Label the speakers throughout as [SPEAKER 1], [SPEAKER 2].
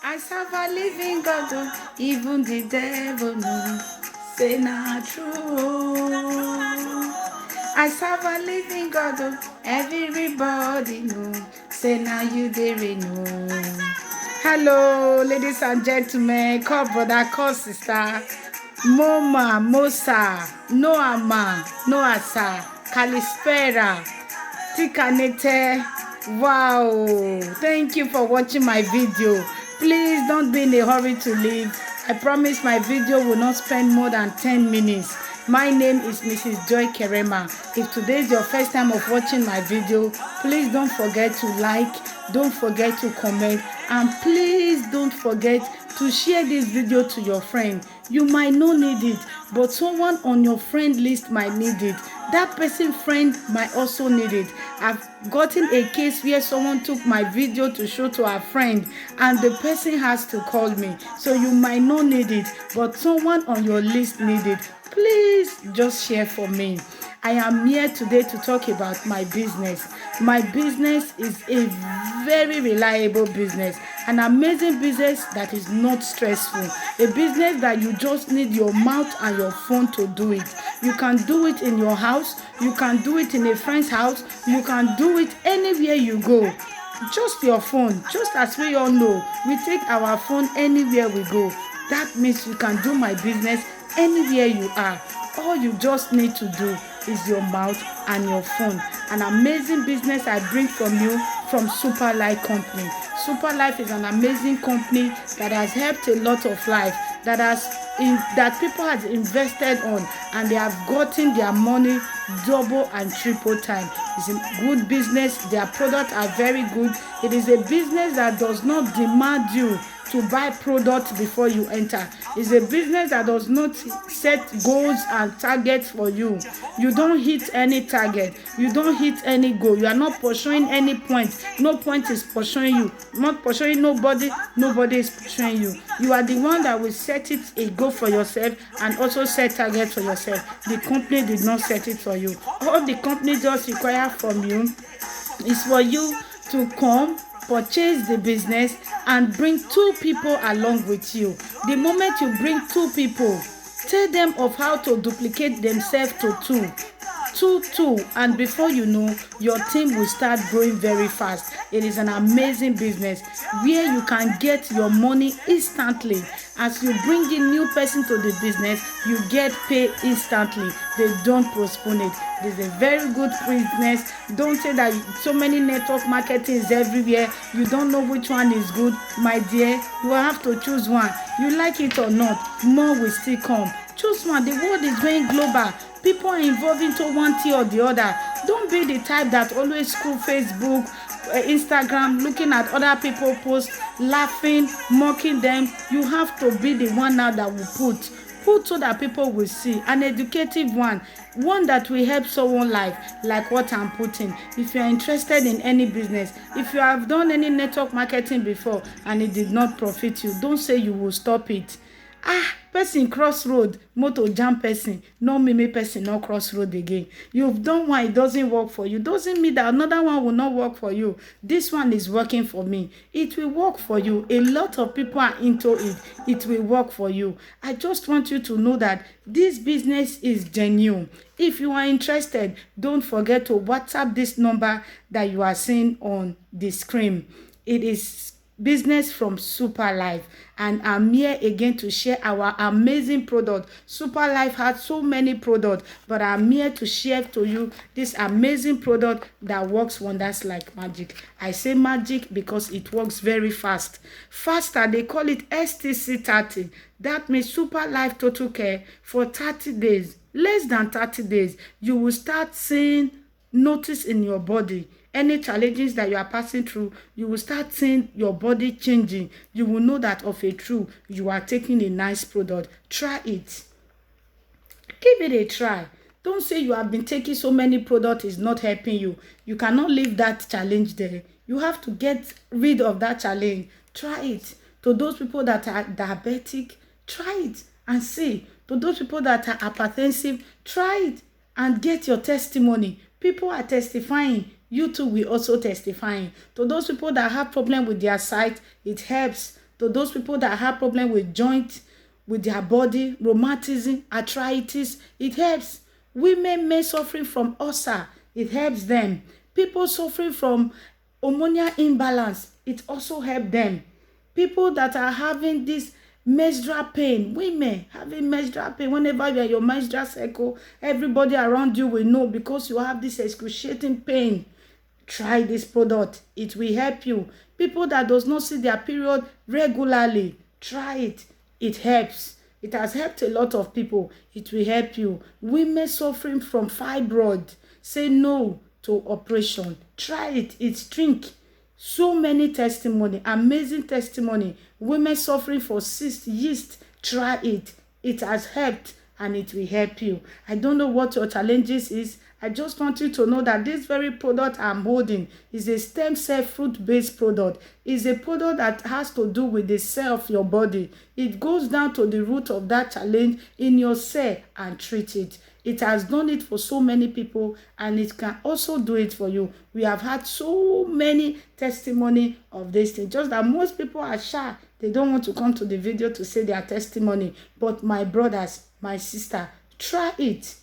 [SPEAKER 1] I serve a living God, oh, even the devil knows. Say not true. I serve a living God, oh, everybody know. Say now you dare know. Hello, ladies and gentlemen, call brother, call sister, Moma, Mosa, Noama, Noasa, Kalispera, Tikanete. Wow, thank you for watching my video. Please don't be in a hurry to leave. I promise my video will not spend more than 10 minutes. My name is Mrs. Joy Kerema. If today is your first time of watching my video, please don't forget to like, don't forget to comment, and please don't forget to share this video to your friend. You might not need it, but someone on your friend list might need it. That person friend might also need it. I've gotten a case where someone took my video to show to a friend and the person has to call me. So you might not need it, but someone on your list need it. Please just share for me. I am here today to talk about my business. My business is a very reliable business, an amazing business that is not stressful, a business that you just need your mouth and your phone to do it. You can do it in your house, you can do it in a friend's house, you can do it anywhere you go. Just your phone, just as we all know, we take our phone anywhere we go. That means you can do my business anywhere you are. All you just need to do is your mouth and your phone. An amazing business I bring from you from Super Life Company. Super Life is an amazing company that has helped a lot of life, that people have invested on, and they have gotten their money double and triple time. It's a good business. Their products are very good. It is a business that does not demand you to buy products before you enter. It's a business that does not set goals and targets for you. You don't hit any target. You don't hit any goal. You are not pursuing any point. No point is pursuing you. Not pursuing nobody. Nobody is pursuing you. You are the one that will set it a goal for yourself and also set targets for yourself. The company did not set it for you. All the company just require from you is for you to come, purchase the business, and bring two people along with you. The moment you bring two people, tell them of how to duplicate themselves to two, and before you know, your team will start growing very fast. It is an amazing business where you can get your money instantly. As you bring in new person to the business, you get paid instantly. They don't postpone it. It is a very good business. Don't say that so many network marketing is everywhere. You don't know which one is good. My dear, you will have to choose one. You like it or not, more will still come. Choose one. The world is going global. People are involved into one thing or the other. Don't be the type that always scroll Facebook, Instagram, looking at other people posts, laughing, mocking them. You have to be the one now that will put so that people will see, an educative one that will help someone like what I'm putting. If you are interested in any business, if you have done any network marketing before and it did not profit you, don't say you will stop it. Person cross road, motor jam person, no me person no cross road again. You've done one, it doesn't work for you, doesn't mean that another one will not work for you. This one is working for me, it will work for you. A lot of people are into it, it will work for you. I just want you to know that this business is genuine. If you are interested, don't forget to WhatsApp this number that you are seeing on the screen. It is business from Super Life, and I'm here again to share our amazing product. Super Life has so many products, but I'm here to share to you this amazing product that works wonders like magic. I say magic because it works very faster. They call it STC 30. That means Super Life Total Care for 30 days. Less than 30 days, you will start seeing notice in your body. Any challenges that you are passing through, you will start seeing your body changing. You will know that of a truth, you are taking a nice product. Try it. Give it a try. Don't say you have been taking so many products, is not helping you. You cannot leave that challenge there. You have to get rid of that challenge. Try it. To those people that are diabetic, try it and see. To those people that are hypertensive, try it and get your testimony. People are testifying. You too will also testifying. To those people that have problem with their sight, it helps to those people that have problem with joint, with their body, rheumatism, arthritis. It helps. Women may suffering from ulcer, it helps them. People suffering from hormonal imbalance, it also helps them. People that are having this menstrual pain, women having menstrual pain, whenever you are your menstrual cycle, everybody around you will know because you have this excruciating pain. Try this product, it will help you. People that does not see their period regularly, try it, it helps. It has helped a lot of people. It will help you. Women suffering from fibroid, say no to operation. Try it, it's drink. So many testimony, amazing testimony. Women suffering for cyst, yeast, try it. It has helped and it will help you. I don't know what your challenges is. I just want you to know that this very product I'm holding is a stem cell fruit-based product. It's a product that has to do with the cell of your body. It goes down to the root of that challenge in your cell and treat it. It has done it for so many people and it can also do it for you. We have had so many testimony of this thing. Just that most people are shy. They don't want to come to the video to say their testimony. But my brothers, my sister, try it.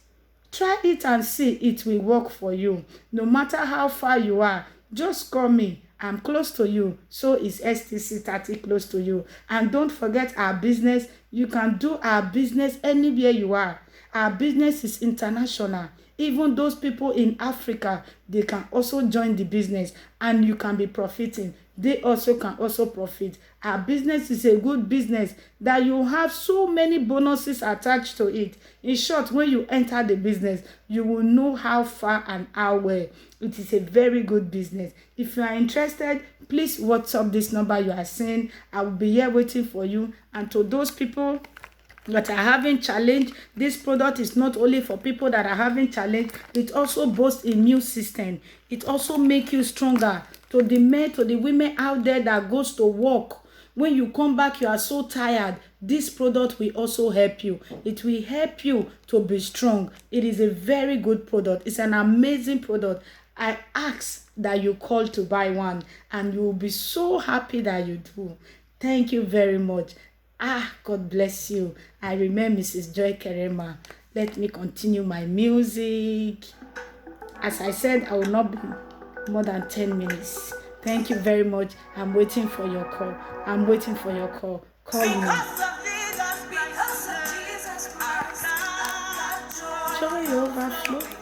[SPEAKER 1] Try it and see it will work for you. No matter how far you are, just call me. I'm close to you. So is STC 30 close to you. And don't forget our business. You can do our business anywhere you are. Our business is international. Even those people in Africa, they can also join the business and you can be profiting. They also can also profit. Our business is a good business that you have so many bonuses attached to it. In short, when you enter the business, you will know how far and how well. It is a very good business. If you are interested, please WhatsApp this number you are seeing. I will be here waiting for you. And to those people that are having challenge, this product is not only for people that are having challenge, it also boosts immune system. It also make you stronger. To the men, to the women out there that goes to work, when you come back you are so tired, this product will also help you. It will help you to be strong. It is a very good product. It's an amazing product. I ask that you call to buy one and you will be so happy that you do. Thank you very much. God bless you. I remember Mrs. Joy Kerema. Let me continue my music. As I said, I will not be more than 10 minutes. Thank you very much. I'm waiting for your call. I'm waiting for your call. Call me. Joy overflow.